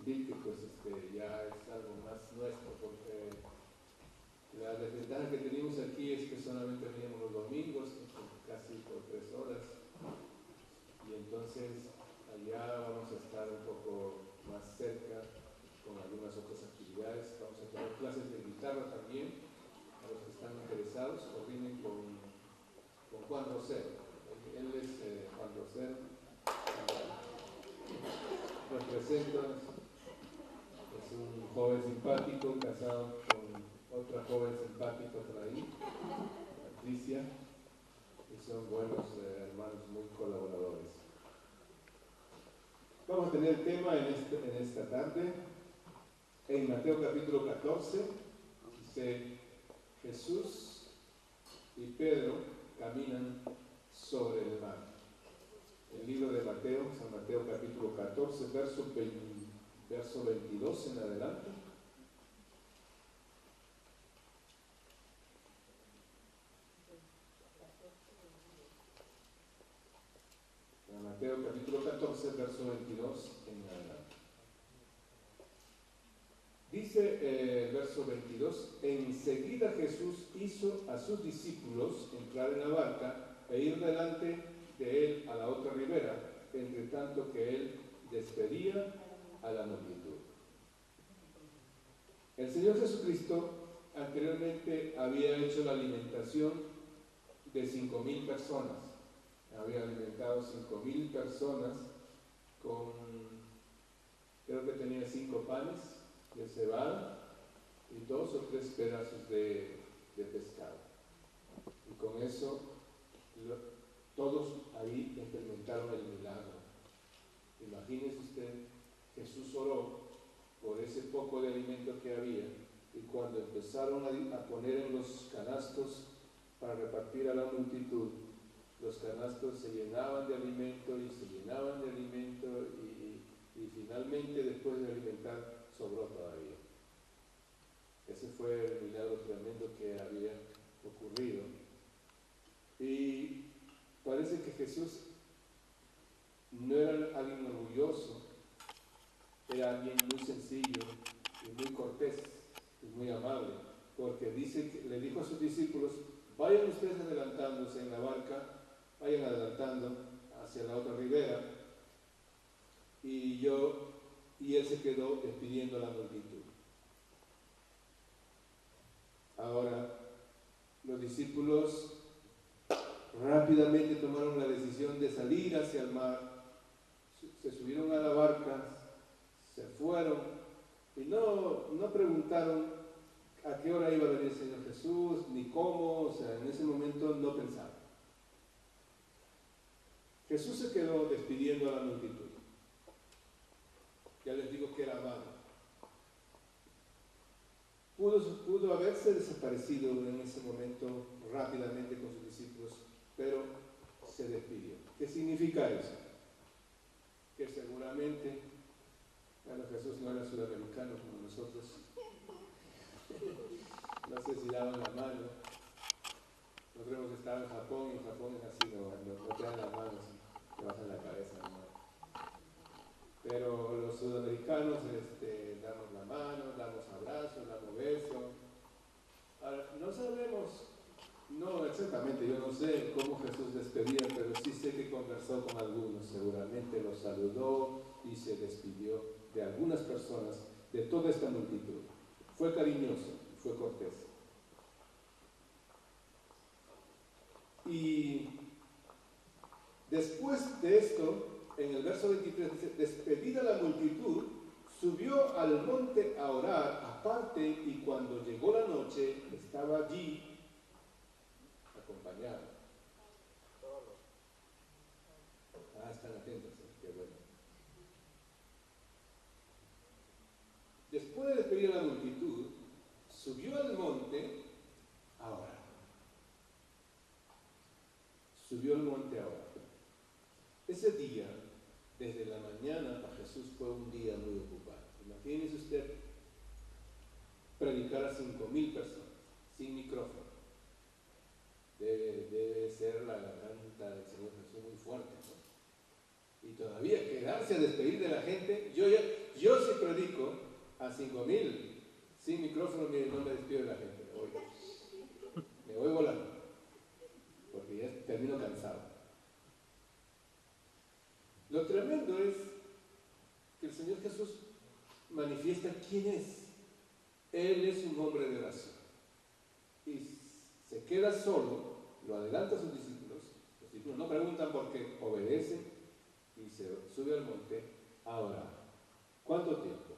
transmitir que pues ya es algo más nuestro, porque la desventaja que tenemos aquí es que solamente veníamos los domingos, casi por 3 horas, y entonces allá vamos a estar un poco más cerca con algunas otras actividades. Vamos a tener clases de guitarra también, a los que están interesados, coordinen con Juan Rosero. Él es Juan Rosero, representa, es un joven simpático, casado con otra joven simpática por ahí, Patricia, y son buenos hermanos, muy colaboradores. Vamos a tener el tema en esta tarde, en Mateo capítulo 14, dice: Jesús y Pedro caminan sobre el mar. El libro de Mateo, San Mateo capítulo 14, verso 22 en adelante. Mateo capítulo 14, verso 22 en adelante. Dice el verso 22: enseguida Jesús hizo a sus discípulos entrar en la barca e ir delante de él a la otra ribera, entre tanto que él despedía a la multitud. El Señor Jesucristo anteriormente había hecho la alimentación de 5,000 personas. Había alimentado 5,000 personas con, creo que tenía 5 panes de cebada y 2 o 3 pedazos de pescado. Y con eso todos ahí experimentaron el milagro. Imagínese usted, Jesús oró por ese poco de alimento que había, y cuando empezaron a poner en los canastos para repartir a la multitud, los canastos se llenaban de alimento y se llenaban de alimento, y finalmente, después de alimentar, sobró todavía. Ese fue el milagro tremendo que había ocurrido. Y parece que Jesús no era alguien orgulloso, era alguien muy sencillo y muy cortés y muy amable, porque dice que le dijo a sus discípulos: vayan ustedes adelantándose en la barca, vayan adelantando hacia la otra ribera, y él se quedó despidiendo a la multitud. Ahora, los discípulos rápidamente tomaron la decisión de salir hacia el mar, se subieron a la barca, se fueron, y no preguntaron a qué hora iba a venir el Señor Jesús, ni cómo, o sea, en ese momento no pensaron. Jesús se quedó despidiendo a la multitud. Ya les digo que era amado. Pudo haberse desaparecido en ese momento rápidamente con sus discípulos, pero se despidió. ¿Qué significa eso? Que seguramente, bueno, Jesús no era sudamericano como nosotros. No sé si daban la mano. Nosotros hemos estado en Japón, y en Japón es así, no te dan la mano, te bajan la cabeza, ¿no? Pero los sudamericanos damos la mano, damos abrazos, damos besos. Ahora, no sabemos, no exactamente, yo no sé cómo Jesús despedía, pero sí sé que conversó con algunos, seguramente los saludó y se despidió de algunas personas, de toda esta multitud. Fue cariñoso, fue cortés. Y después de esto, en el verso 23 dice: despedida la multitud, subió al monte a orar aparte, y cuando llegó la noche estaba allí acompañado. Están atentos, qué bueno. Después de despedir a la multitud, subió al monte a orar. Subió al monte a orar. Ese día, desde la mañana, para Jesús fue un día muy ocupado. Imagínese usted predicar a 5,000 personas, sin micrófono. Debe ser la garganta del Señor Jesús muy fuerte, ¿no? Y todavía quedarse a despedir de la gente. Yo Yo sí predico a 5,000 sin micrófono, mire, no me despido de la gente, me voy volando, porque ya termino cansado. Lo tremendo es que el Señor Jesús manifiesta quién es. Él es un hombre de oración. Y se queda solo, lo adelanta a sus discípulos. Los discípulos no preguntan por qué, obedecen y se sube al monte a orar. ¿Cuánto tiempo?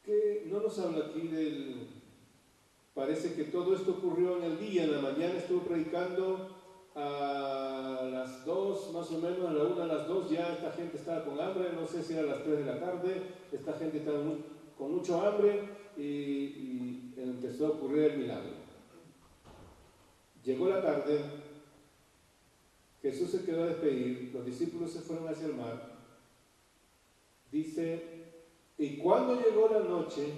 Que no nos habla aquí del... Parece que todo esto ocurrió en el día, en la mañana estuvo predicando a las 2, más o menos, a la 1, a las 2, ya esta gente estaba con hambre, no sé si era a las 3 de la tarde, esta gente estaba con mucho hambre y empezó a ocurrir el milagro. Llegó la tarde, Jesús se quedó a despedir, los discípulos se fueron hacia el mar, dice, y cuando llegó la noche,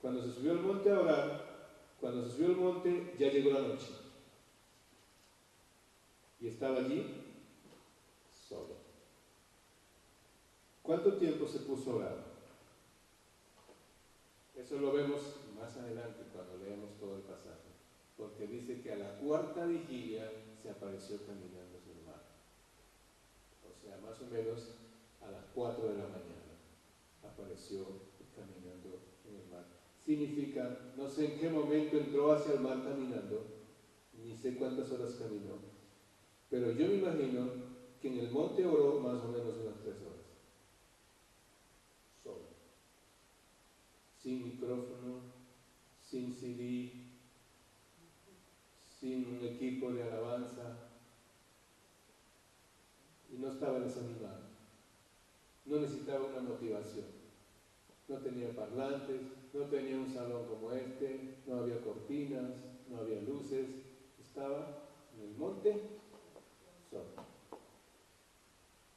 cuando se subió al monte a orar, cuando se subió al monte ya llegó la noche. Y estaba allí solo. ¿Cuánto tiempo se puso a orar? Eso lo vemos más adelante cuando leemos todo el pasaje. Porque dice que a la cuarta vigilia se apareció caminando sobre el mar. O sea, más o menos a las 4 de la mañana apareció caminando en el mar. Significa, no sé en qué momento entró hacia el mar caminando, ni sé cuántas horas caminó, pero yo me imagino que en el monte oró más o menos unas 3 horas. Solo. Sin micrófono, sin CD, sin un equipo de alabanza. Y no estaba desanimado. No necesitaba una motivación. No tenía parlantes, no tenía un salón como este, no había cortinas, no había luces. Estaba en el monte solo.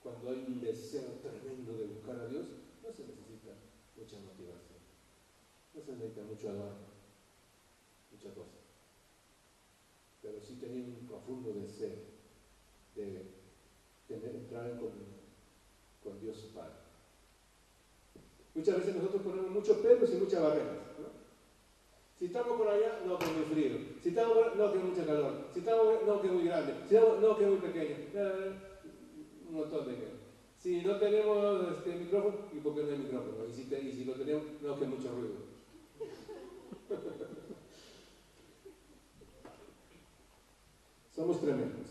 Cuando hay un deseo tremendo de buscar a Dios, no se necesita mucha motivación, no se necesita mucho adorno, mucha cosa. Pero sí tenía un profundo deseo de entrar en comunión con Dios su Padre. Muchas veces nosotros ponemos muchos pelos y muchas barreras, ¿no? Si estamos por allá, no, que es muy frío. Si estamos por allá, no, que es mucha calor. Si estamos, no, que es muy grande. Si estamos, no, que es muy pequeño. Un montón de cosas. Si no tenemos micrófono, ¿y por qué no hay micrófono? Y si lo tenemos, no, que es mucho ruido. Somos tremendos.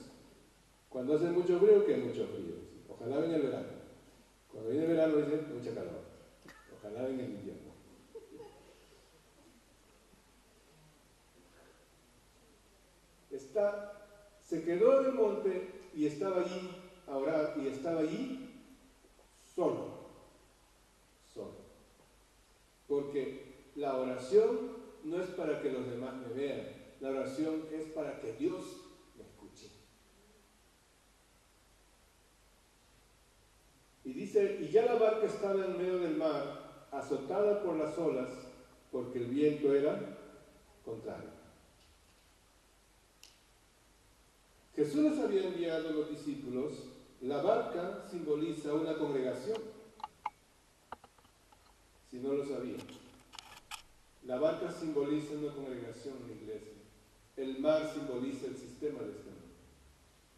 Cuando hace mucho frío, que es mucho frío. Ojalá venga el verano. Cuando viene el verano, dice mucha calor. Ojalá venga el invierno. Se quedó en el monte y estaba allí a orar, y estaba allí solo. Porque la oración no es para que los demás me vean, la oración es para que Dios me escuche. Y dice, y ya la barca estaba en medio del mar, azotada por las olas, porque el viento era contrario. Jesús les había enviado a los discípulos. La barca simboliza una congregación, si no lo sabían. La barca simboliza una congregación en la iglesia. El mar simboliza el sistema de este mundo.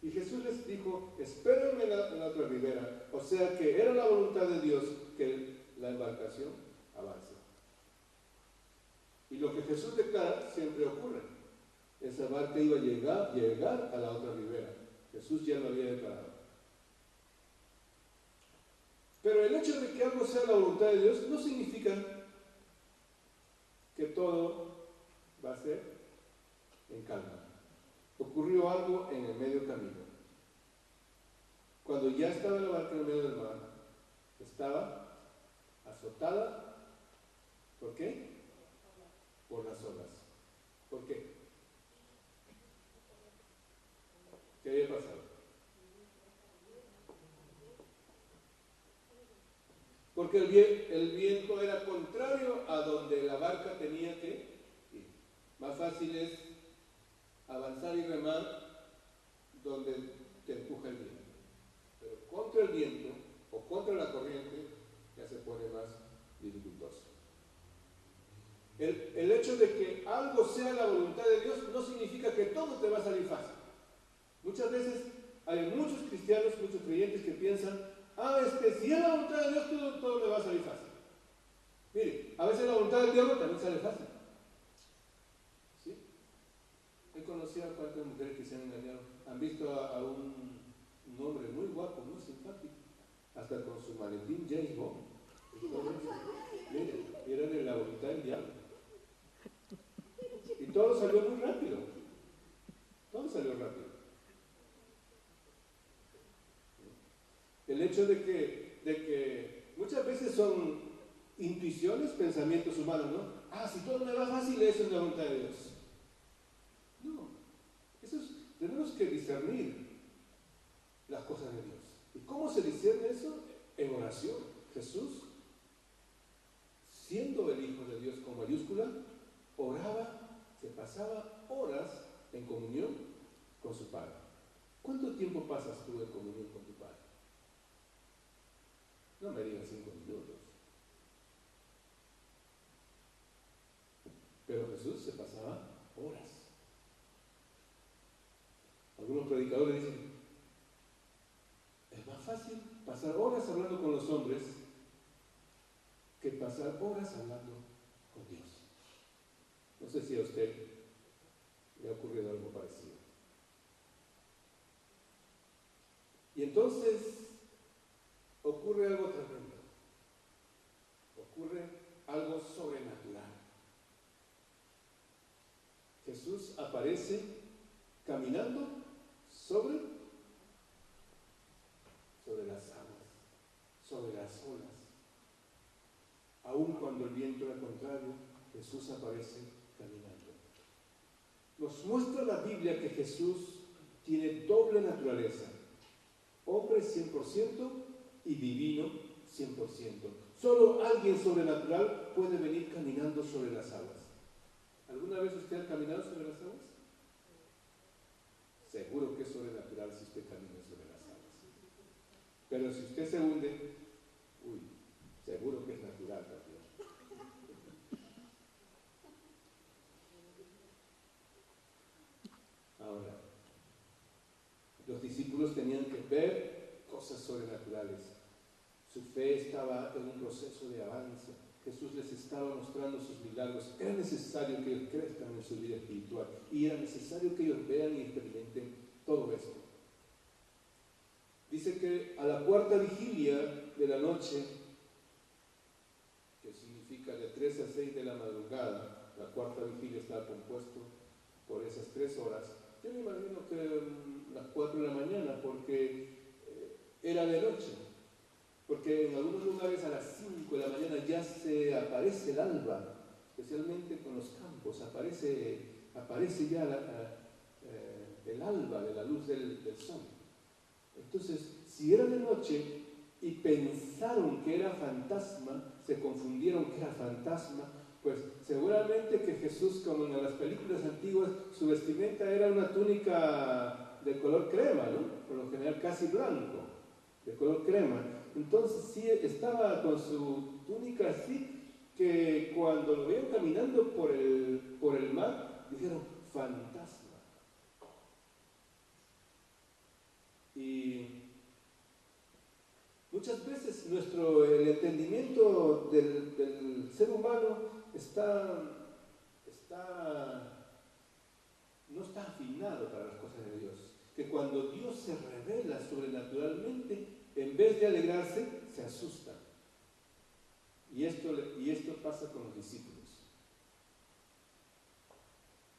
Y Jesús les dijo, espérenme en la otra ribera. O sea que era la voluntad de Dios que la embarcación avance. Y lo que Jesús declara siempre ocurre. Esa barca iba a llegar a la otra ribera. Jesús ya lo había declarado. Pero el hecho de que algo sea la voluntad de Dios no significa que todo va a ser en calma. Ocurrió algo en el medio camino. Cuando ya estaba la barca en el medio del mar, estaba azotada. ¿Por qué? Por las olas. ¿Por qué? ¿Qué había pasado? Porque el viento era contrario a donde la barca tenía que ir. Más fácil es avanzar y remar donde te empuja el viento. Pero el viento o contra la corriente, ya se pone más dificultoso. El hecho de que algo sea la voluntad de Dios no significa que todo te va a salir fácil. Muchas veces hay muchos cristianos, muchos creyentes que piensan, si es la voluntad de Dios, todo me va a salir fácil. Mire, a veces la voluntad del diablo también sale fácil. ¿Sí? He conocido a cuantas mujeres que se han engañado. Han visto a un hombre muy guapo, muy simpático, hasta con su maletín James Bond. Mire, era de la voluntad del diablo. Y todo salió muy rápido. Todo salió rápido. El hecho de que muchas veces son intuiciones, pensamientos humanos, ¿no? Si todo me va fácil, eso es la voluntad de Dios. No, tenemos que discernir las cosas de Dios. ¿Y cómo se discierne eso? En oración. Jesús, siendo el Hijo de Dios con mayúscula, oraba, se pasaba horas en comunión con su Padre. ¿Cuánto tiempo pasas tú en comunión con tu Padre? No me digas 5 minutos. Pero Jesús se pasaba horas. Algunos predicadores dicen, es más fácil pasar horas hablando con los hombres que pasar horas hablando con Dios. No sé si a usted le ha ocurrido algo parecido. Y entonces ocurre algo tremendo. Ocurre algo sobrenatural. Jesús aparece caminando sobre las aguas, sobre las olas. Aun cuando el viento era contrario, Jesús aparece caminando. Nos muestra la Biblia que Jesús tiene doble naturaleza, hombre 100% y divino 100%. Solo alguien sobrenatural puede venir caminando sobre las aguas. ¿Alguna vez usted ha caminado sobre las aguas? Seguro que es sobrenatural si usted camina sobre las aguas. Pero si usted se hunde, seguro que es natural también. Ahora, los discípulos tenían que ver cosas sobrenaturales. Su fe estaba en un proceso de avance. Jesús les estaba mostrando sus milagros. Era necesario que ellos crezcan en su vida espiritual y era necesario que ellos vean y experimenten todo esto. Dice que a la cuarta vigilia de la noche, que significa de 3 a 6 de la madrugada, la cuarta vigilia está compuesto por esas 3 horas. Yo me imagino que las 4 de la mañana, porque era de noche. Porque en algunos lugares a las 5 de la mañana ya se aparece el alba, especialmente con los campos, aparece ya el alba de la luz del sol. Entonces, si era de noche y pensaron que era fantasma, se confundieron que era fantasma, pues seguramente que Jesús, como en las películas antiguas, su vestimenta era una túnica de color crema, ¿no? Por lo general casi blanco, de color crema. Entonces sí estaba con su túnica así, que cuando lo veían caminando por el mar, dijeron, fantasma. Y muchas veces el entendimiento del ser humano no está afinado para las cosas de Dios. Que cuando Dios se revela sobrenaturalmente, en vez de alegrarse, se asusta. Y esto pasa con los discípulos.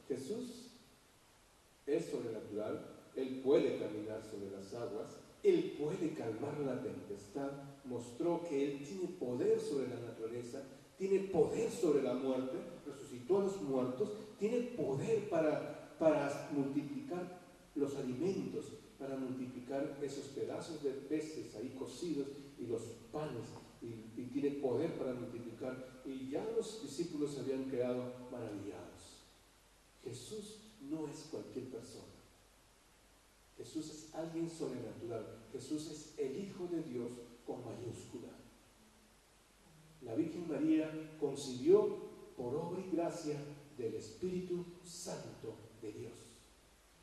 Jesús es sobrenatural, Él puede caminar sobre las aguas, Él puede calmar la tempestad, mostró que Él tiene poder sobre la naturaleza, tiene poder sobre la muerte, resucitó a los muertos, tiene poder para multiplicar los alimentos, para multiplicar esos pedazos de peces ahí cocidos y los panes, y tiene poder para multiplicar. Y ya los discípulos se habían quedado maravillados. Jesús no es cualquier persona. Jesús Jesús es alguien sobrenatural. Jesús es el Hijo de Dios con mayúscula. La Virgen María concibió por obra y gracia del Espíritu Santo de Dios.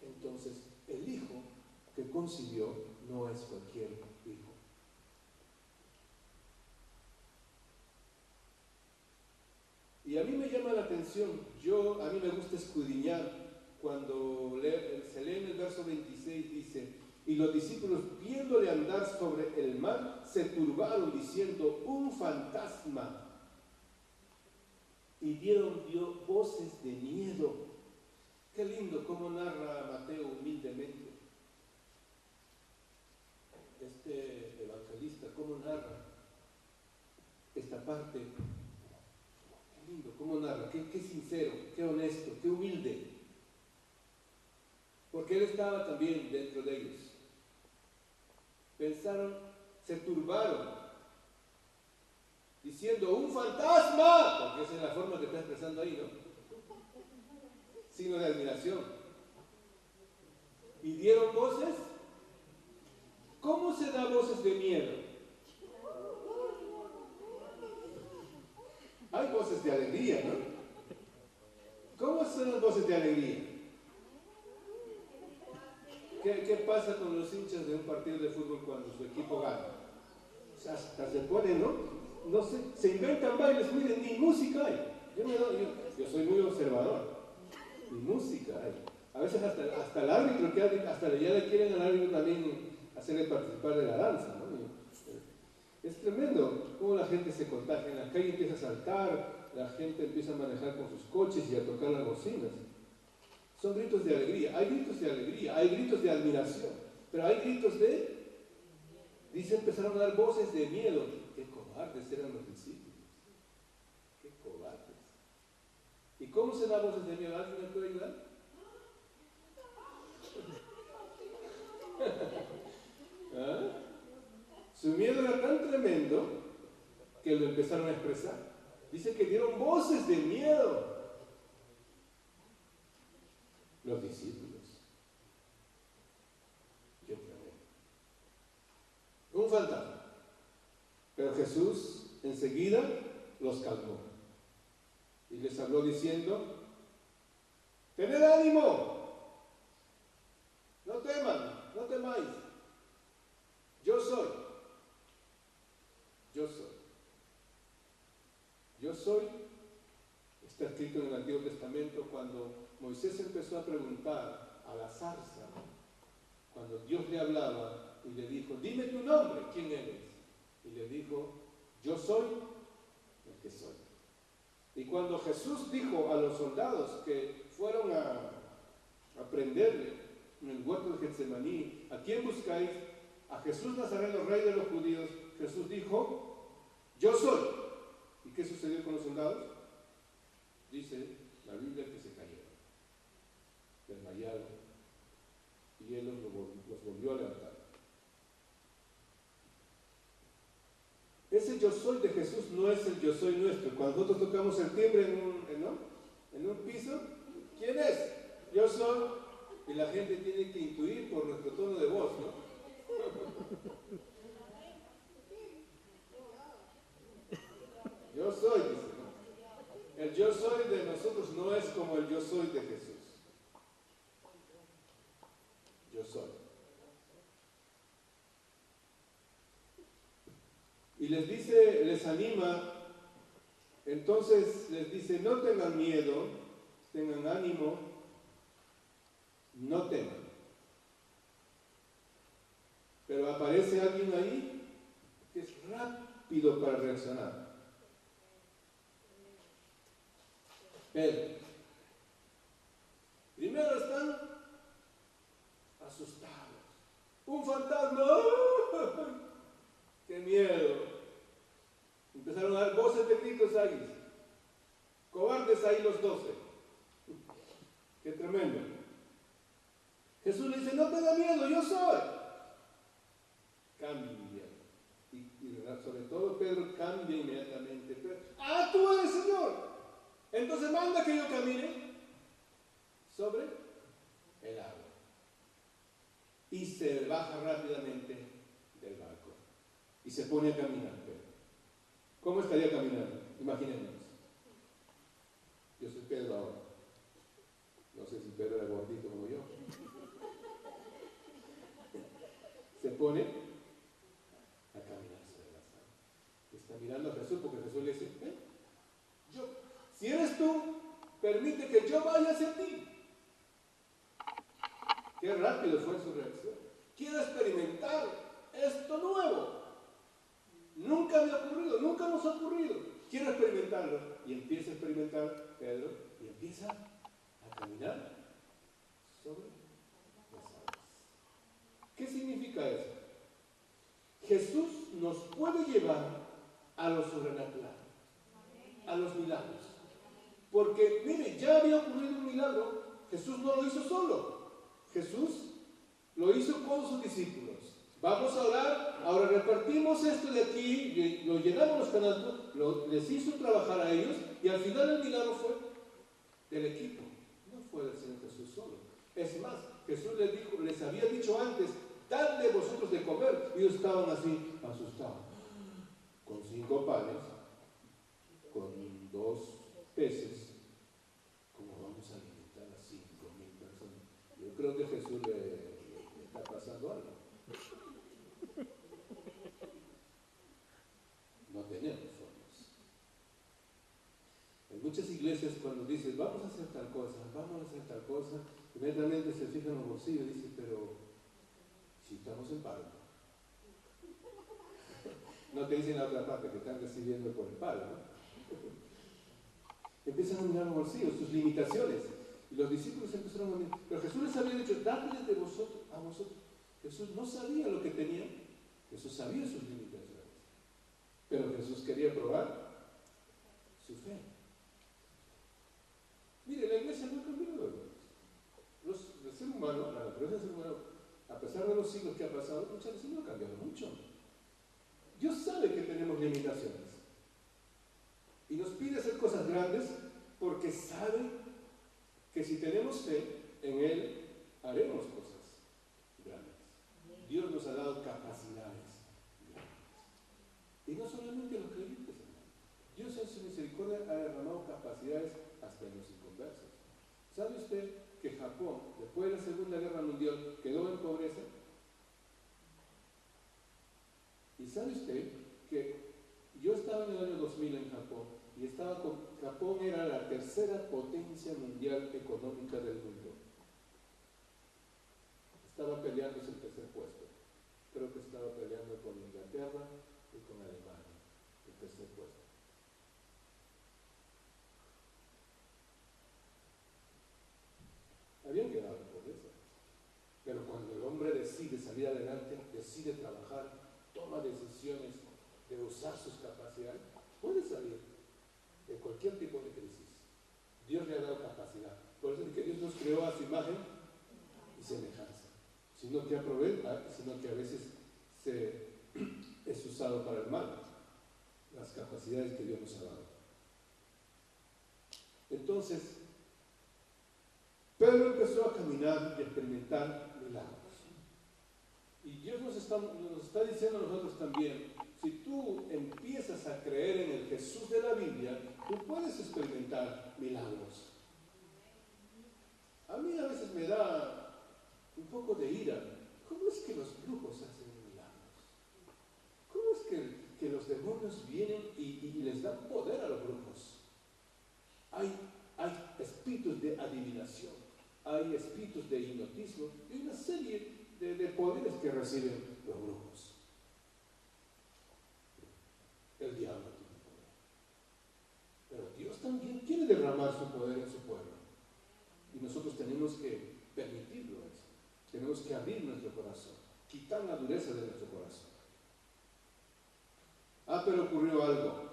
Entonces, el Hijo que concibió no es cualquier hijo. Y a mí me llama la atención, a mí me gusta escudriñar cuando se lee en el verso 26, dice: y los discípulos, viéndole andar sobre el mar, se turbaron diciendo: un fantasma. Y dieron voces de miedo. Qué lindo cómo narra Mateo humildemente. Este evangelista, cómo narra esta parte. Qué lindo cómo narra, qué sincero, qué honesto, qué humilde. Porque él estaba también dentro de ellos. Pensaron, se turbaron, diciendo: un fantasma, porque esa es la forma que está expresando ahí, ¿no? Signo de admiración. Y dieron voces. ¿Cómo se da voces de miedo? Hay voces de alegría, ¿no? ¿Cómo son las voces de alegría? ¿Qué pasa con los hinchas de un partido de fútbol cuando su equipo gana? Hasta se ponen, no sé, se inventan bailes, miren, ni música hay. Yo soy muy observador. Ni música hay. A veces hasta el árbitro, hasta ya le quieren al árbitro también hacerle participar de la danza, ¿no? Es tremendo cómo la gente se contagia. En la calle empieza a saltar, la gente empieza a manejar con sus coches y a tocar las bocinas. Son gritos de alegría. Hay gritos de alegría, hay gritos de admiración, pero hay gritos dice, empezaron a dar voces de miedo. Qué cobardes eran los discípulos. Qué cobardes. ¿Y cómo se da voces de miedo? ¿Alguien me puede ayudar? ¿Ah? Su miedo era tan tremendo que lo empezaron a expresar. Dice que dieron voces de miedo los discípulos. Qué tremendo. Un fantasma. Pero Jesús enseguida los calmó y les habló diciendo: tened ánimo, no teman, no temáis, yo soy. Yo soy, está escrito en el Antiguo Testamento cuando Moisés empezó a preguntar a la zarza, cuando Dios le hablaba y le dijo: dime tu nombre, ¿quién eres? Y le dijo: yo soy el que soy. Y cuando Jesús dijo a los soldados que fueron a prenderle en el huerto de Getsemaní: ¿a quién buscáis? A Jesús Nazareno, rey de los judíos. Jesús dijo: yo soy. ¿Y qué sucedió con los soldados? Dice la Biblia que se cayeron, desmayaron, y él los volvió a levantar. Ese yo soy de Jesús no es el yo soy nuestro. Cuando nosotros tocamos el timbre en un piso, ¿quién es? Yo soy. Y la gente tiene que intuir por nuestro tono de voz, ¿no? Yo soy, dice, ¿no? El yo soy de nosotros no es como el yo soy de Jesús. Yo soy. Y les dice, les anima, entonces les dice: no tengan miedo, tengan ánimo, no teman. Pero aparece alguien ahí que es rápido para reaccionar. Pedro. Primero están asustados. ¡Un fantasma! ¡Oh! ¡Qué miedo! Empezaron a dar voces de gritos ahí. Cobardes ahí los 12. ¡Qué tremendo! Jesús le dice: no te da miedo, yo soy. Cambia y sobre todo Pedro cambia inmediatamente. Tú eres Señor. Entonces manda que yo camine sobre el agua. Y se baja rápidamente del barco y se pone a caminar. Pedro. ¿Cómo estaría caminando? Imaginémonos. Yo soy Pedro ahora. No sé si Pedro era gordito como yo. Se pone a caminar sobre las aguas. Está mirando a Jesús porque Jesús le dice, si eres tú, permite que yo vaya hacia ti. Qué rápido fue su reacción. Quiero experimentar esto nuevo. Nunca me ha ocurrido, nunca nos ha ocurrido. Quiero experimentarlo. Y empieza a experimentar Pedro y empieza a caminar sobre las aguas. ¿Qué significa eso? Jesús nos puede llevar a lo sobrenatural, a los milagros. Porque, mire, ya había ocurrido un milagro. Jesús no lo hizo solo. Jesús lo hizo con sus discípulos. Vamos a orar, ahora repartimos esto de aquí, lo llenamos los canastos, les hizo trabajar a ellos y al final el milagro fue del equipo, no fue del Señor Jesús solo. Es más, Jesús les había dicho antes, dadle vosotros de comer, y ellos estaban así, asustados, con 5 panes, con 2 peces. ¿Cómo vamos a alimentar a 5,000 personas? Yo creo que Jesús le está pasando algo. No tenemos fondos. En muchas iglesias cuando dices vamos a hacer tal cosa, inmediatamente se fijan en los bolsillos y dicen, pero si estamos en paro. No te dicen la otra parte que están recibiendo por el paro, ¿no? Empiezan a mirar los bolsillos, sus limitaciones. Y los discípulos empezaron a mirar. Pero Jesús les había dicho, dadles de vosotros a vosotros. Jesús no sabía lo que tenía. Jesús sabía sus limitaciones. Pero Jesús quería probar su fe. Mire, la iglesia no ha cambiado. El ser humano, la naturaleza del ser humano, a pesar de los siglos que ha pasado, muchas veces no ha cambiado mucho. Dios sabe que tenemos limitaciones. Y nos pide hacer cosas grandes porque sabe que si tenemos fe en Él, haremos cosas grandes. Dios nos ha dado capacidades grandes. Y no solamente los creyentes, hermano. Dios en su misericordia ha derramado capacidades hasta en los inconversos. ¿Sabe usted que Japón, después de la Segunda Guerra Mundial, quedó en pobreza? ¿Y sabe usted que yo estaba en el año 2000 en Japón y Japón era la tercera potencia mundial económica del mundo? Estaba peleándose el tercer puesto. Creo que estaba peleando con Inglaterra y con Alemania, el tercer puesto. Habían quedado en pobreza. Pero cuando el hombre decide salir adelante, decide trabajar, toma decisiones de usar sus capacidades, puede salir de cualquier tipo de crisis. Dios le ha dado capacidad. Por eso es que Dios nos creó a su imagen y semejanza. Sino que a veces es usado para el mal, las capacidades que Dios nos ha dado. Entonces, Pedro empezó a caminar y a experimentar milagros. Y Dios nos está diciendo a nosotros también, si tú empiezas a creer en el Jesús de la Biblia, tú puedes experimentar milagros. A mí a veces me da un poco de ira. ¿Cómo es que los brujos hacen milagros? ¿Cómo es que los demonios vienen y les dan poder a los brujos? Hay espíritus de adivinación, hay espíritus de hipnotismo y una serie de poderes que reciben los brujos. El diablo tiene poder. Pero Dios también quiere derramar su poder en su pueblo. Y nosotros tenemos que permitirlo eso. Tenemos que abrir nuestro corazón, quitar la dureza de nuestro corazón. Pero ocurrió algo.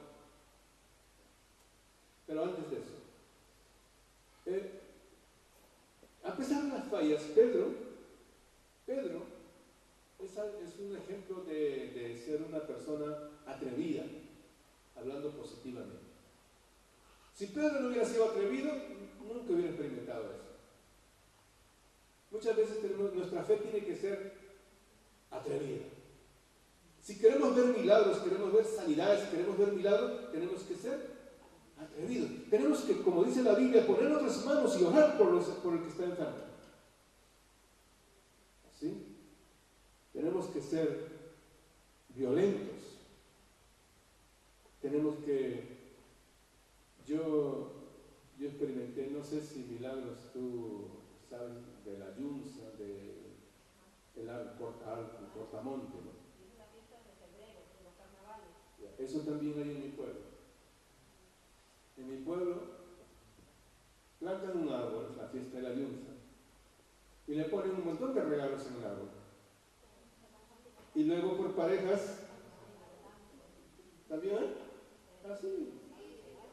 Pero antes de eso, a pesar de las fallas, Pedro es un ejemplo de ser una persona atrevida, hablando positivamente. Si Pedro no hubiera sido atrevido, nunca hubiera experimentado eso. Muchas veces nuestra fe tiene que ser atrevida. Si queremos ver milagros, queremos ver sanidades, queremos ver milagros, tenemos que ser atrevidos. Tenemos que, como dice la Biblia, poner nuestras manos y orar por el que está enfermo. ¿Sí? Tenemos que ser violentos. Tenemos que... Yo experimenté, no sé si milagros tú sabes, de la yunza, del cortamonte, ¿no? Eso también hay en mi pueblo. En mi pueblo plantan un árbol, la fiesta de la yunza, y le ponen un montón de regalos en el árbol. Y luego por parejas, ¿también hay? Así.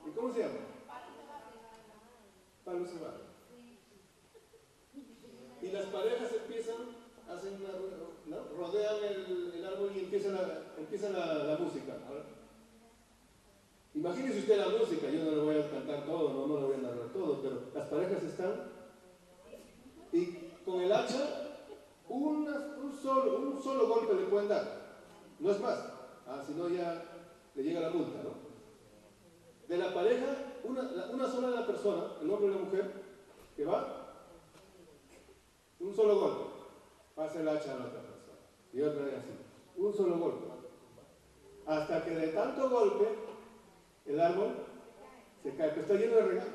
¿Y cómo se llama? Palo cebado. Y las parejas hacen una, ¿no? Rodean el árbol y empieza la música. Ahora, imagínese usted la música, yo no le voy a cantar todo, no le voy a narrar todo, pero las parejas están y con el hacha un solo golpe le pueden dar, no es más, si no ya le llega la multa, ¿no? De la pareja, una sola de la persona, el hombre y la mujer, que va, un solo golpe, pasa el hacha a la otra persona, y otra vez así, un solo golpe, hasta que de tanto golpe, el árbol se cae, pero está lleno de regalos.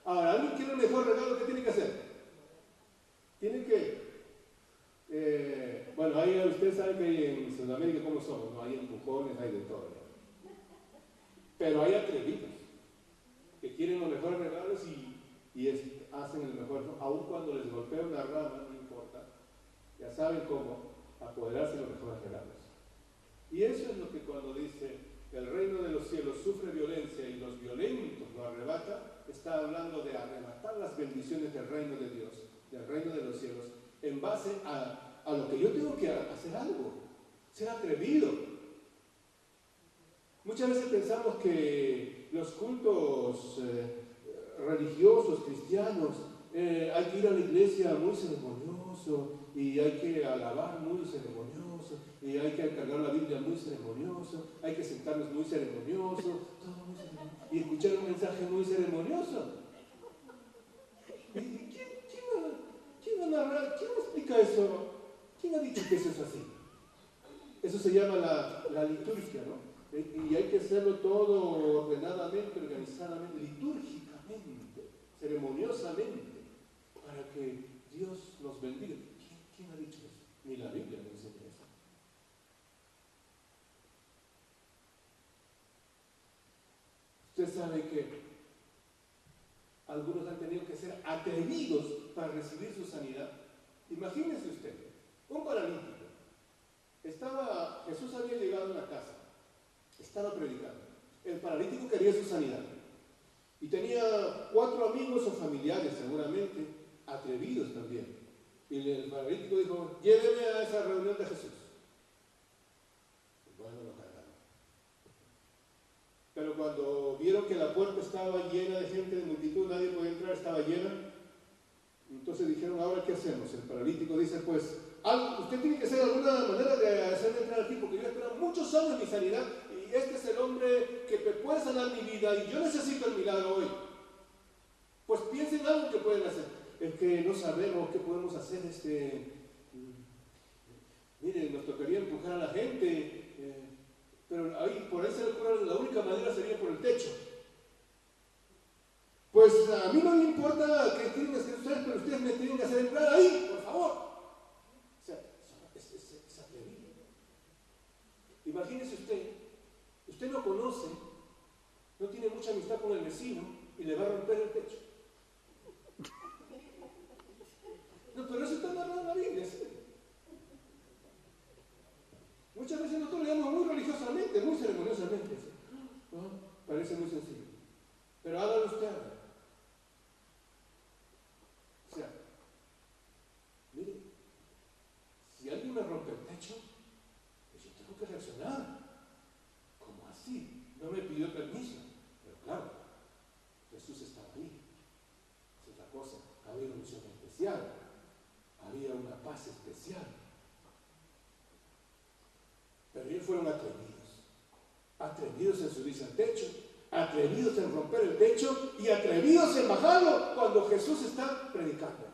Ahora, ¿alguien quiere un mejor regalo? ¿Qué tiene que hacer? Tiene que, bueno, ahí ustedes saben que en Sudamérica cómo somos, ¿no? Hay empujones, hay de todo, ¿no? Pero hay atrevidos que quieren los mejores regalos y hacen el mejor, aun cuando les golpea una rama, no importa, ya saben cómo apoderarse de los mejores regalos. Y eso es lo que cuando dice el reino de los cielos sufre violencia y los violentos lo arrebata, está hablando de arrebatar las bendiciones del reino de Dios, del reino de los cielos, en base a lo que yo tengo que hacer algo, ser atrevido. Muchas veces pensamos que los cultos religiosos, cristianos, hay que ir a la iglesia muy ceremonioso y hay que alabar muy ceremonioso y hay que cargar la Biblia muy ceremonioso, hay que sentarnos muy ceremonioso, todo muy ceremonioso, y escuchar un mensaje muy ceremonioso. ¿Quién va a narrar? ¿Quién explica eso? ¿Quién ha dicho que eso es así? Eso se llama la liturgia, ¿no? Y hay que hacerlo todo ordenadamente, organizadamente, litúrgicamente, ceremoniosamente, para que Dios nos bendiga. ¿Quién ha dicho eso? Ni la Biblia nos enseña eso. Usted sabe que algunos han tenido que ser atrevidos para recibir su sanidad. Imagínese usted, un paralítico. Jesús había llegado a una casa, estaba predicando. El paralítico quería su sanidad. Y tenía 4 amigos o familiares, seguramente, atrevidos también. Y el paralítico dijo, lléveme a esa reunión de Jesús. Y bueno, lo cargaron. Pero cuando vieron que la puerta estaba llena de gente, de multitud, nadie podía entrar, estaba llena, entonces dijeron, ¿ahora qué hacemos? El paralítico dice, pues, usted tiene que hacer alguna manera de hacerme entrar aquí, porque yo he esperado muchos años mi sanidad, y este es el hombre que puede sanar mi vida, y yo necesito el milagro hoy. Pues piensen en algo que pueden hacer. Es que no sabemos qué podemos hacer, miren, nos tocaría empujar a la gente, pero ahí, por ahí se le ocurre, la única manera sería por el techo. Pues a mí no me importa que tienen que hacer ustedes, pero ustedes me tienen que hacer entrar ahí, por favor. O sea, es atrevido. Imagínese usted no conoce, no tiene mucha amistad con el vecino y le va a romper el techo. No, pero eso está narrado en la Biblia, ¿sí? Muchas veces nosotros leemos muy religiosamente, muy ceremoniosamente, ¿sí? ¿No? Parece muy sencillo. Pero hágalo usted ahora. O sea, mire, si alguien me rompe el techo, pues yo tengo que reaccionar. ¿Cómo así? No me pidió permiso. Pero claro, Jesús estaba ahí. Esa es la cosa. Había una unción especial. Había una paz más especial. Pero ellos fueron atrevidos en subirse al techo, atrevidos en romper el techo y atrevidos en bajarlo cuando Jesús está predicando.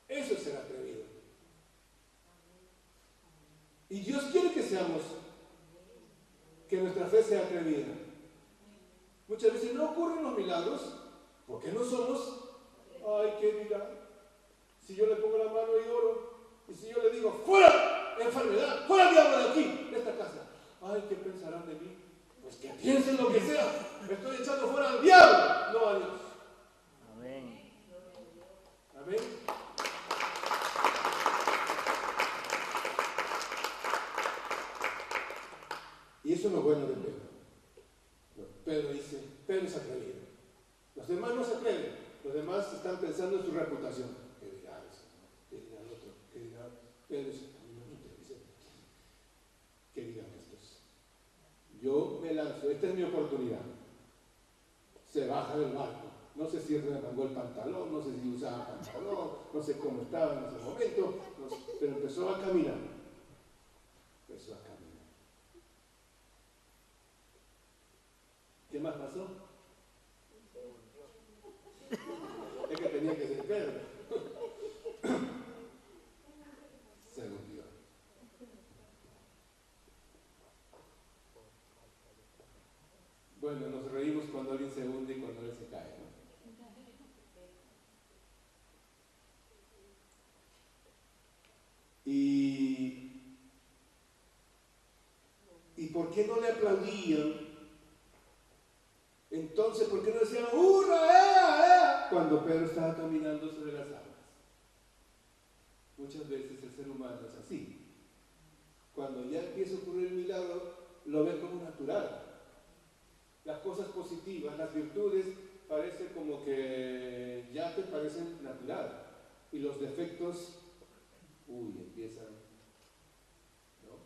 Eso es ser atrevido. Y Dios quiere que nuestra fe sea atrevida. Muchas veces no ocurren los milagros porque no somos, ay, ¿qué dirá? Si yo le pongo la mano y oro, y si yo le digo, fuera enfermedad, fuera diablo de aquí, de esta casa, ay, ¿qué pensarán de mí? Pues que piensen lo que sea, me estoy echando fuera al diablo, no a Dios. Amén. Amén. Y eso es lo bueno de Pedro. Pedro dice, Pedro es atrevido. Los demás no se atreven, los demás están pensando en su reputación. ¿Qué dirá eso? ¿Qué dirá el otro? ¿Qué dirá? Pedro dice, a mí no me interesa. ¿Qué dirán estos? Yo me lanzo, esta es mi oportunidad. Se baja del barco. No sé si remangó el pantalón, no sé si usaba pantalón, no sé cómo estaba en ese momento, pero empezó a caminar. ¿Qué más pasó? Es que tenía que ser Pedro. Se hundió. Bueno, nos reímos cuando alguien se hunde y cuando alguien se cae, ¿no? ¿Y por qué no le aplaudían? Entonces, ¿por qué no decían ¡hurra! Cuando Pedro estaba caminando sobre las aguas? Muchas veces el ser humano es así. Cuando ya empieza a ocurrir el milagro, lo ve como natural. Las cosas positivas, las virtudes, parece como que ya te parecen natural. Y los defectos, empiezan, ¿no?,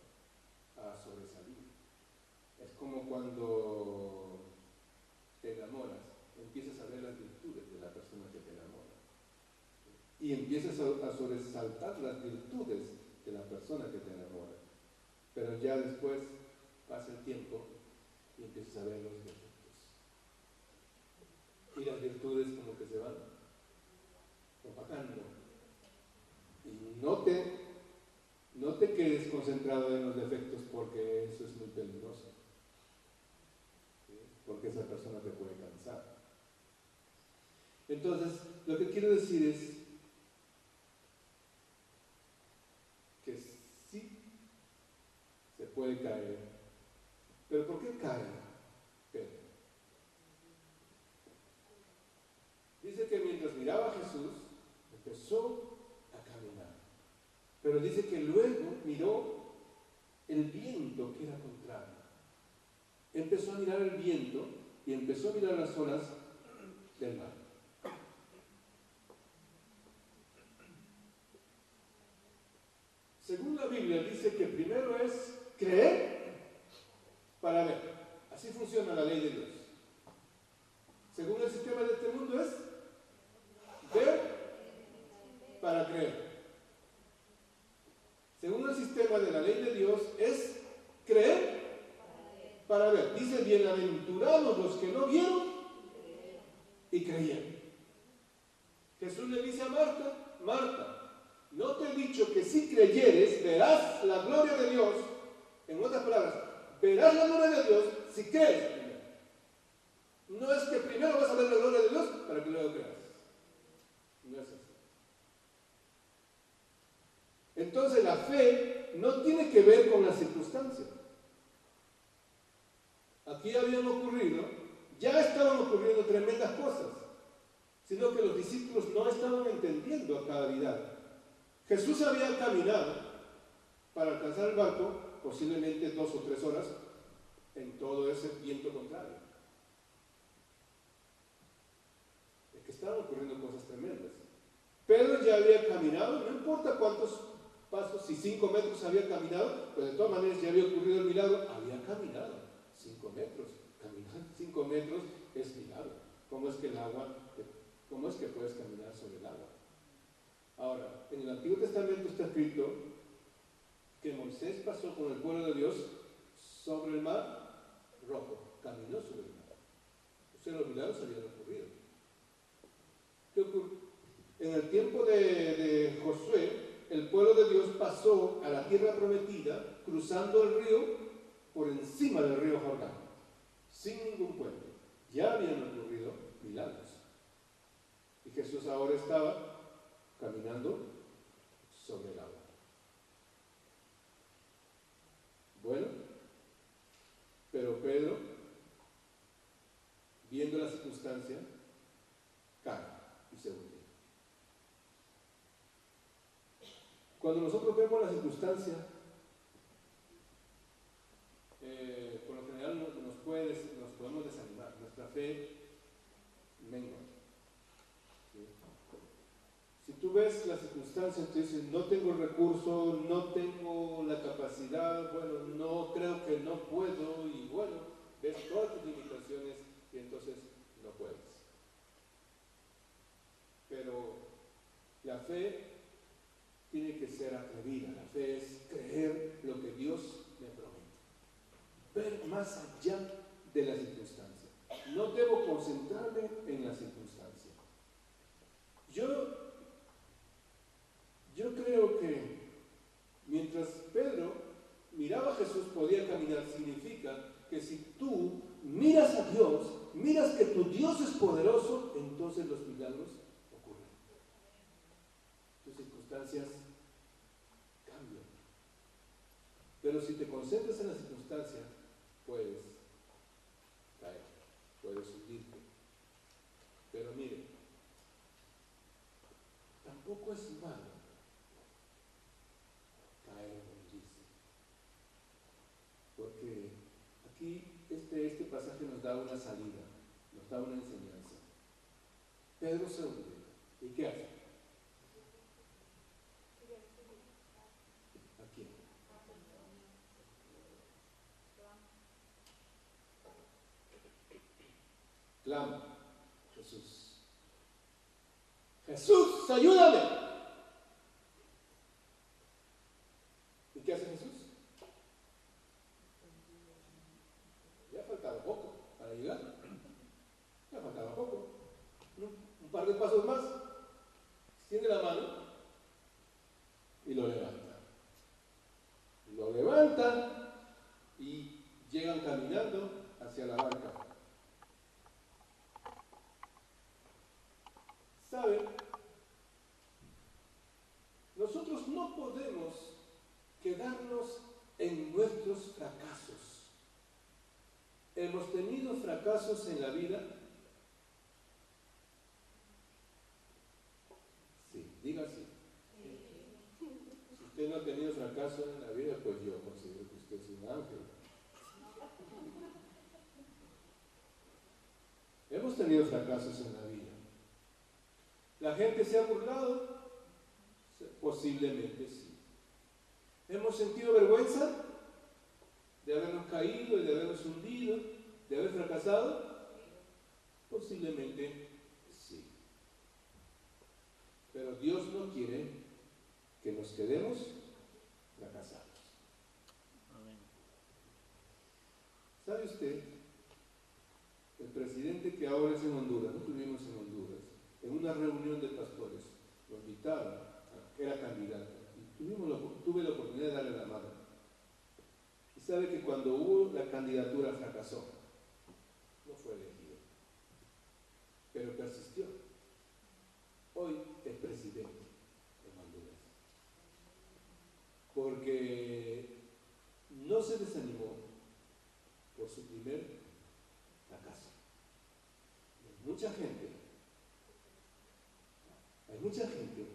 a sobresalir. Es como cuando te enamoras, empiezas a ver las virtudes de la persona que te enamora. Y empiezas a sobresaltar las virtudes de la persona que te enamora. Pero ya después pasa el tiempo y empiezas a ver los defectos. Y las virtudes como que se van opacando. Y no te quedes concentrado en los defectos porque eso es muy peligroso. ¿Sí? Porque esa persona te puede cansar. Entonces, lo que quiero decir es que sí se puede caer. ¿Pero por qué cae Pedro? Dice que mientras miraba a Jesús, empezó a caminar. Pero dice que luego miró el viento que era contrario. Empezó a mirar el viento y empezó a mirar las olas del mar. Según la Biblia dice que primero es creer para ver. Así funciona la ley de Dios. Según el sistema de este mundo es ver para creer. Según el sistema de la ley de Dios es creer para ver. Dice, bienaventurados los que no vieron y creyeron. Jesús le dice a Marta, Marta, ¿no te he dicho que si creyeres verás la gloria de Dios? En otras palabras, verás la gloria de Dios si crees primero. No es que primero vas a ver la gloria de Dios para que luego creas. No es así. Entonces la fe no tiene que ver con las circunstancias. Aquí ya estaban ocurriendo tremendas cosas, sino que los discípulos no estaban entendiendo a cabalidad. Jesús había caminado para alcanzar el barco, posiblemente 2 o 3 horas, en todo ese viento contrario. Es que estaban ocurriendo cosas tremendas. Pedro ya había caminado, no importa cuántos pasos, si 5 metros había caminado, pues de todas maneras ya había ocurrido el milagro, había caminado 5 metros. Caminar 5 metros es milagro. ¿Cómo es que puedes caminar sobre el agua? Ahora, en el Antiguo Testamento está escrito que Moisés pasó con el pueblo de Dios sobre el mar Rojo, caminó sobre el mar. O sea, los milagros habían ocurrido. ¿Qué ocurre? En el tiempo de Josué, el pueblo de Dios pasó a la tierra prometida cruzando el río por encima del río Jordán, sin ningún puente. Ya habían ocurrido milagros. Y Jesús ahora estaba caminando sobre el agua. Bueno, pero Pedro, viendo la circunstancia, cae y se hunde. Cuando nosotros vemos la circunstancia, por lo general nos podemos desanimar, nuestra fe mengua. ¿Sí? Si tú ves la circunstancia, tú dices, no tengo recursos, no tengo la capacidad, bueno, no creo que no puedo, y bueno, ves todas tus limitaciones y entonces no puedes. Pero la fe tiene que ser atrevida, la fe es creer lo que Dios me promete, ver más allá de la circunstancia. No debo concentrarme en la circunstancia. Yo creo que mientras Pedro miraba a Jesús podía caminar, significa que si tú miras a Dios, miras que tu Dios es poderoso, entonces los milagros ocurren. Tus circunstancias cambian. Pero si te concentras en la circunstancia, puedes caer, puedes hundirte. Pero mire, tampoco es malo caer o hundirse. Porque aquí este pasaje nos da una salida, nos da una enseñanza. Pedro se hunde. ¿Y qué hace? ¿A quién? Clama. Jesús. Jesús, ayúdame. ¿Y qué hace Jesús? Ya faltaba poco para llegar. Ya faltaba poco. Un par de pasos más. Extiende la mano y lo levanta. Lo levanta y llegan caminando hacia la barca. ¿Saben? Nosotros no podemos quedarnos en nuestros fracasos. ¿Hemos tenido fracasos en la vida? Sí, diga sí. Si usted no ha tenido fracaso en la vida, pues yo considero que usted es un ángel. Hemos tenido fracasos en la vida. ¿La gente se ha burlado? Posiblemente sí. ¿Hemos sentido vergüenza de habernos caído y de habernos hundido, de haber fracasado? Posiblemente sí. Pero Dios no quiere que nos quedemos fracasados. ¿Sabe usted? El presidente que ahora es en Honduras, nosotros vivimos en Honduras, en una reunión de pastores, lo invitaron, era candidato, y tuve la oportunidad de darle la mano. Y sabe que cuando hubo la candidatura fracasó, no fue elegido, pero persistió. Hoy es presidente en Honduras, porque no se desanimó por su primer fracaso. Hay mucha gente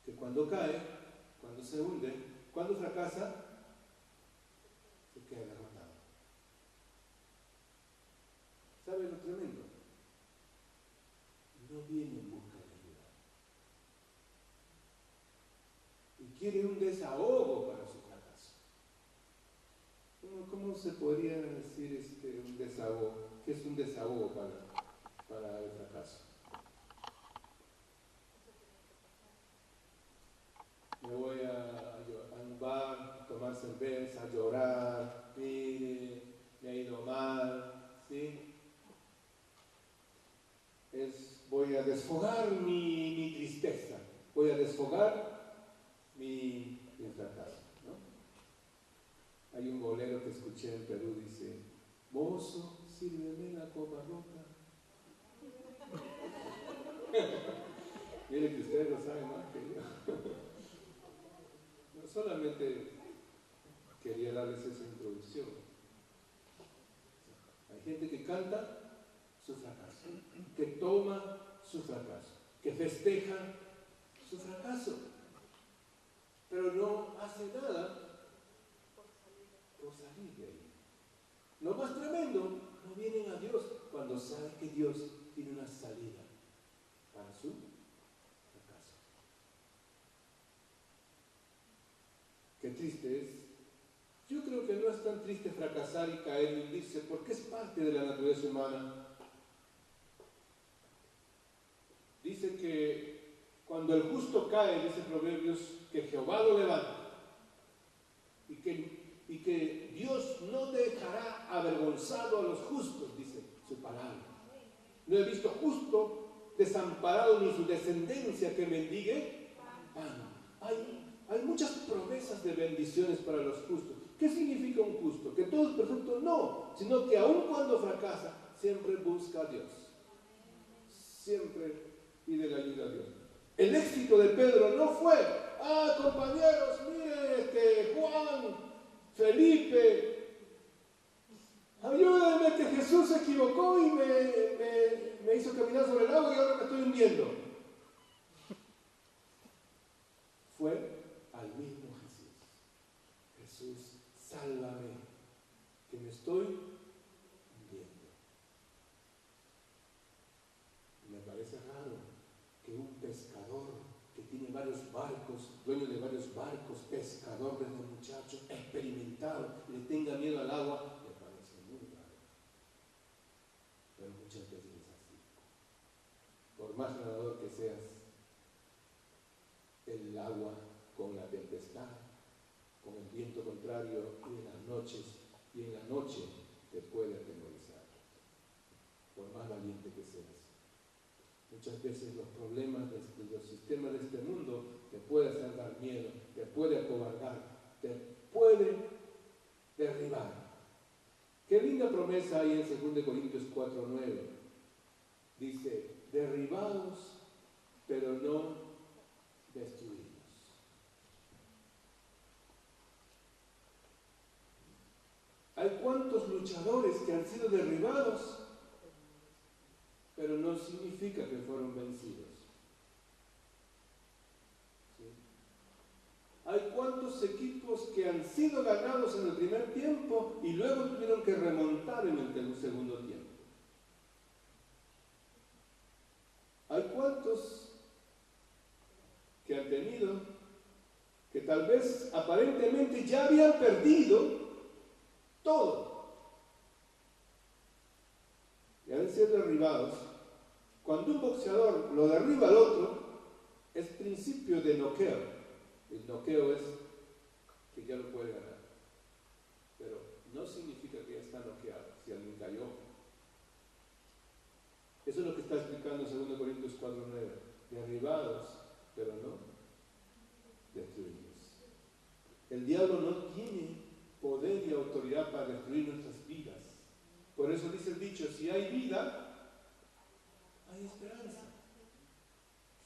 que cuando cae, cuando se hunde, cuando fracasa, se queda derrotado. ¿Sabe lo tremendo? No viene en busca de ayuda. Y quiere un desahogo para su fracaso. ¿Cómo se podría decir un desahogo? ¿Qué es un desahogo para el fracaso? voy a un bar, a tomar cerveza, a llorar, mire, me ha ido mal, ¿sí? Voy a desfogar mi tristeza, voy a desfogar mi fracaso, ¿no? Hay un bolero que escuché en Perú, dice: mozo, sírveme la copa rota. Mire que ustedes lo saben más que yo. No solamente quería darles esa introducción. Hay gente que canta su fracaso, que toma su fracaso, que festeja su fracaso, pero no hace nada por salir de ahí. Lo más tremendo, no vienen a Dios cuando saben que Dios tiene una salida para su fracaso. Qué triste es. Yo creo que no es tan triste fracasar y caer y hundirse, porque es parte de la naturaleza humana. Dice que cuando el justo cae, dice Proverbios, que Jehová lo levanta y que Dios no dejará avergonzado a los justos, dice su palabra. No he visto justo desamparado ni su descendencia que mendigue pan. Hay muchas promesas de bendiciones para los justos. ¿Qué significa un justo? ¿Que todo es perfecto? No, sino que aun cuando fracasa, siempre busca a Dios. Siempre pide la ayuda a Dios. El éxito de Pedro no fue: compañeros, miren, Juan, Felipe, ayúdenme que Jesús se equivocó y me hizo caminar sobre el agua y ahora me estoy hundiendo. Fue al mismo Jesús. Jesús, sálvame, que me estoy hundiendo. Me parece raro que un pescador que tiene varios barcos, dueño de varios barcos, pescador desde muchacho, experimentado, le tenga miedo al agua. Me parece muy raro. Pero muchas veces es así. Por más nadador que seas, el agua con la tempestad, con el viento contrario y en la noche te puede atemorizar, por más valiente que seas. Muchas veces los problemas de los sistemas de este mundo te pueden hacer dar miedo, te puede acobardar, te puede derribar. Qué linda promesa hay en 2 Corintios 4:9. Dice: derribados, pero no destruidos. Hay cuantos luchadores que han sido derribados, pero no significa que fueron vencidos. ¿Sí? Hay cuantos equipos que han sido ganados en el primer tiempo y luego tuvieron que remontar en el segundo tiempo. Hay cuantos que han tenido, que tal vez aparentemente ya habían perdido todo, y han sido derribados. Cuando un boxeador lo derriba al otro, es principio de noqueo. El noqueo es que ya lo puede ganar, pero no significa que ya está noqueado si alguien cayó. Eso es lo que está explicando 2 Corintios 4:9. Derribados, pero no destruidos. El diablo no tiene poder y autoridad para destruir nuestras vidas. Por eso dice el dicho: si hay vida, hay esperanza.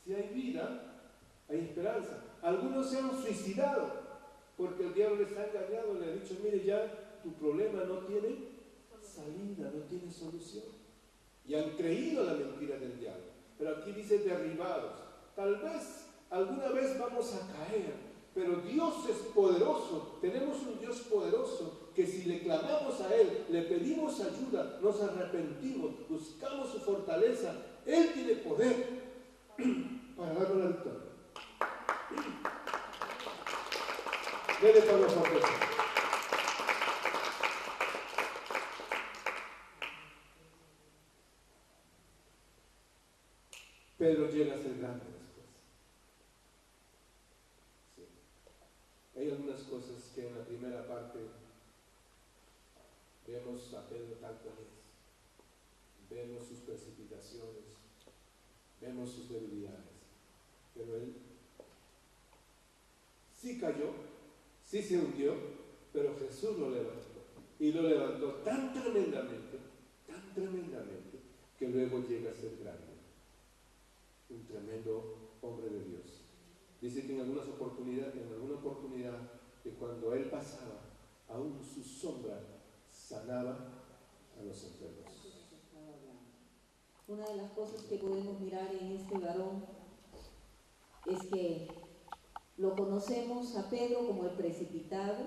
Si hay vida, hay esperanza. Algunos se han suicidado porque el diablo les ha engañado, le ha dicho: mire, ya tu problema no tiene salida, no tiene solución. Y han creído la mentira del diablo. Pero aquí dice derribados. Tal vez alguna vez vamos a caer, pero Dios es poderoso. Tenemos un Dios poderoso que si le clamamos a Él, le pedimos ayuda, nos arrepentimos, buscamos su fortaleza, Él tiene poder para darnos la victoria. Dele para los apóstoles. Pedro llega a ser grande después. Sí. parte, vemos a Pedro tal cual es, vemos sus precipitaciones, vemos sus debilidades, pero él sí cayó, sí se hundió, pero Jesús lo levantó, y lo levantó tan tremendamente, que luego llega a ser grande, un tremendo hombre de Dios. Dice que en alguna oportunidad, que cuando él pasaba, aún su sombra sanaba a los enfermos. Una de las cosas que podemos mirar en este varón es que lo conocemos a Pedro como el precipitado,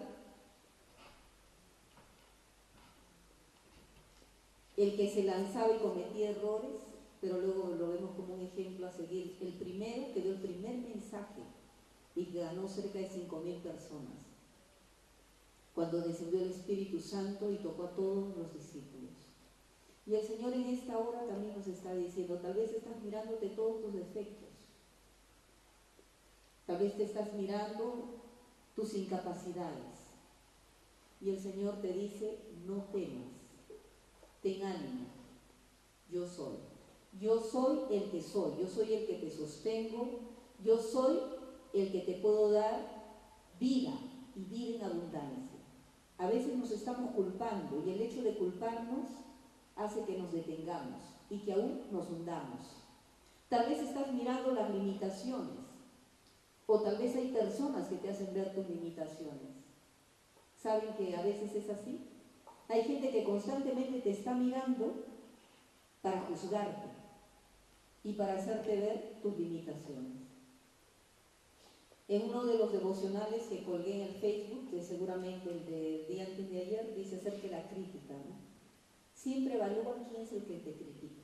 el que se lanzaba y cometía errores, pero luego lo vemos como un ejemplo a seguir. El primero que dio el primer mensaje y que ganó cerca de 5.000 personas, cuando descendió el Espíritu Santo y tocó a todos los discípulos. Y el Señor en esta hora también nos está diciendo, tal vez estás mirándote todos tus defectos, tal vez te estás mirando tus incapacidades, y el Señor te dice, no temas, ten ánimo, yo soy el que soy, yo soy el que te sostengo, yo soy el que te puedo dar vida y vida en abundancia. A veces nos estamos culpando y el hecho de culparnos hace que nos detengamos y que aún nos hundamos. Tal vez estás mirando las limitaciones o tal vez hay personas que te hacen ver tus limitaciones. ¿Saben que a veces es así? Hay gente que constantemente te está mirando para juzgarte y para hacerte ver tus limitaciones. En uno de los devocionales que colgué en el Facebook, que seguramente el del día antes de ayer, dice acerca de la crítica, ¿no? Siempre evalúa quién es el que te critica.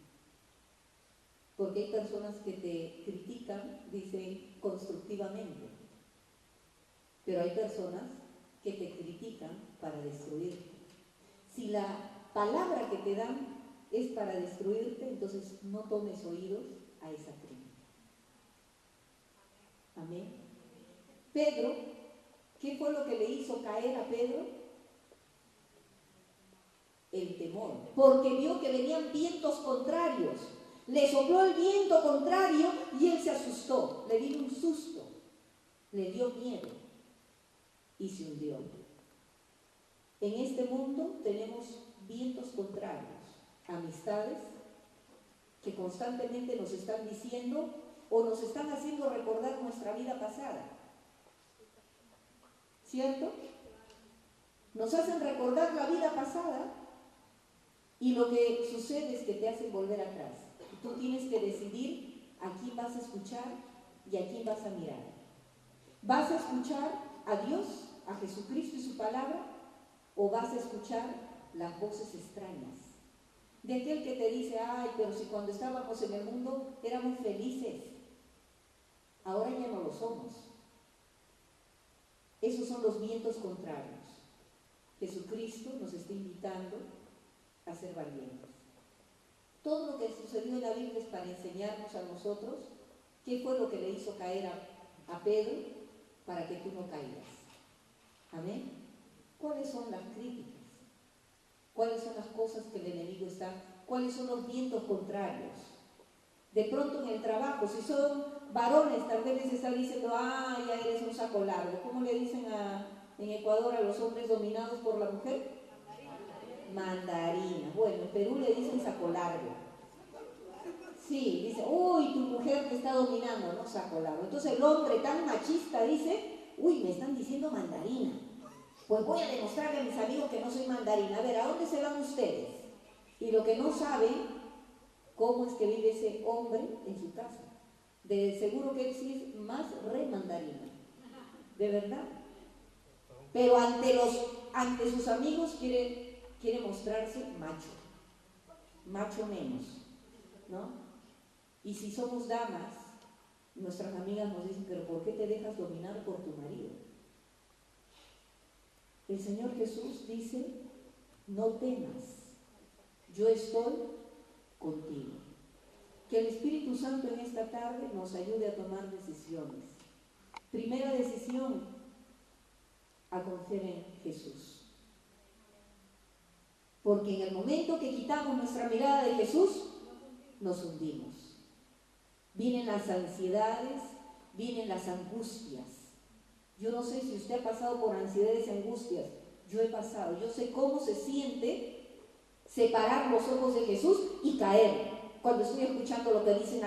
Porque hay personas que te critican, dicen, constructivamente. Pero hay personas que te critican para destruirte. Si la palabra que te dan es para destruirte, entonces no tomes oídos a esa crítica. Amén. Pedro, ¿qué fue lo que le hizo caer a Pedro? El temor, porque vio que venían vientos contrarios. Le sopló el viento contrario y él se asustó, le dio un susto, le dio miedo y se hundió. En este mundo tenemos vientos contrarios, amistades que constantemente nos están diciendo o nos están haciendo recordar nuestra vida pasada. ¿Cierto? Nos hacen recordar la vida pasada y lo que sucede es que te hacen volver atrás. Tú tienes que decidir a quién vas a escuchar y a quién vas a mirar. ¿Vas a escuchar a Dios, a Jesucristo y su palabra? ¿O vas a escuchar las voces extrañas? De aquel que te dice, ay, pero si cuando estábamos en el mundo éramos felices, ahora ya no lo somos. Esos son los vientos contrarios. Jesucristo nos está invitando a ser valientes. Todo lo que sucedió en la Biblia es para enseñarnos a nosotros qué fue lo que le hizo caer a Pedro para que tú no caigas. Amén. ¿Cuáles son las críticas? ¿Cuáles son las cosas que el enemigo está? ¿Cuáles son los vientos contrarios? De pronto en el trabajo, si son varones, tal vez les está diciendo, ah, ya eres un saco largo. ¿Cómo le dicen en Ecuador a los hombres dominados por la mujer? Mandarina. Bueno, en Perú le dicen saco largo. Sí, dice, uy, tu mujer te está dominando, no saco largo. Entonces el hombre tan machista dice, uy, me están diciendo mandarina. Pues voy a demostrarle a mis amigos que no soy mandarina. A ver, ¿a dónde se van ustedes? Y lo que no saben, cómo es que vive ese hombre en su casa. De seguro que él sí es más re mandarina. De verdad. Pero ante sus amigos quiere mostrarse macho. Macho menos, ¿no? Y si somos damas, nuestras amigas nos dicen, pero ¿por qué te dejas dominar por tu marido? El Señor Jesús dice, no temas, yo estoy contigo. Que el Espíritu Santo en esta tarde nos ayude a tomar decisiones. Primera decisión, a confiar en Jesús. Porque en el momento que quitamos nuestra mirada de Jesús, nos hundimos. Vienen las ansiedades, vienen las angustias. Yo no sé si usted ha pasado por ansiedades y angustias. Yo he pasado. Yo sé cómo se siente separar los ojos de Jesús y caer. Cuando estoy escuchando lo que dicen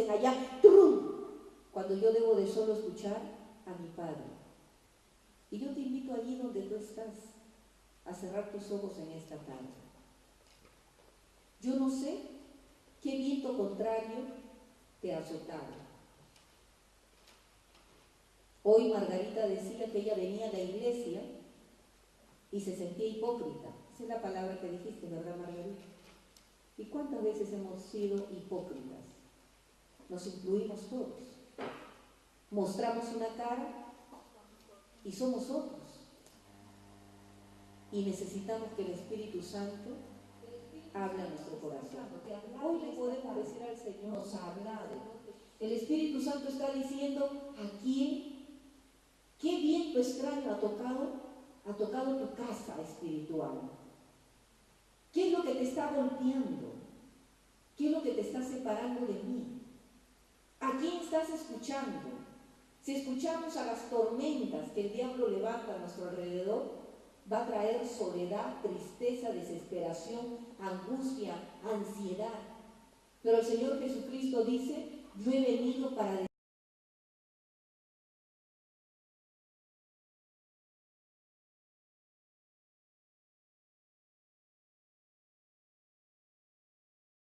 allá, ¡trum! Cuando yo debo de solo escuchar a mi Padre. Y yo te invito allí donde tú estás a cerrar tus ojos en esta tarde. Yo no sé qué viento contrario te ha azotado. Hoy Margarita decía que ella venía de la iglesia y se sentía hipócrita. Esa es la palabra que dijiste, ¿verdad, Margarita? ¿Y cuántas veces hemos sido hipócritas? Nos incluimos todos. Mostramos una cara y somos otros. Y necesitamos que el Espíritu Santo hable a nuestro corazón. Hoy le podemos decir al Señor, nos ha hablado. El Espíritu Santo está diciendo, ¿a quién? ¿Qué viento extraño ha tocado tu casa espiritual? ¿Qué es lo que te está golpeando? ¿Qué es lo que te está separando de mí? ¿A quién estás escuchando? Si escuchamos a las tormentas que el diablo levanta a nuestro alrededor, va a traer soledad, tristeza, desesperación, angustia, ansiedad. Pero el Señor Jesucristo dice, yo he venido para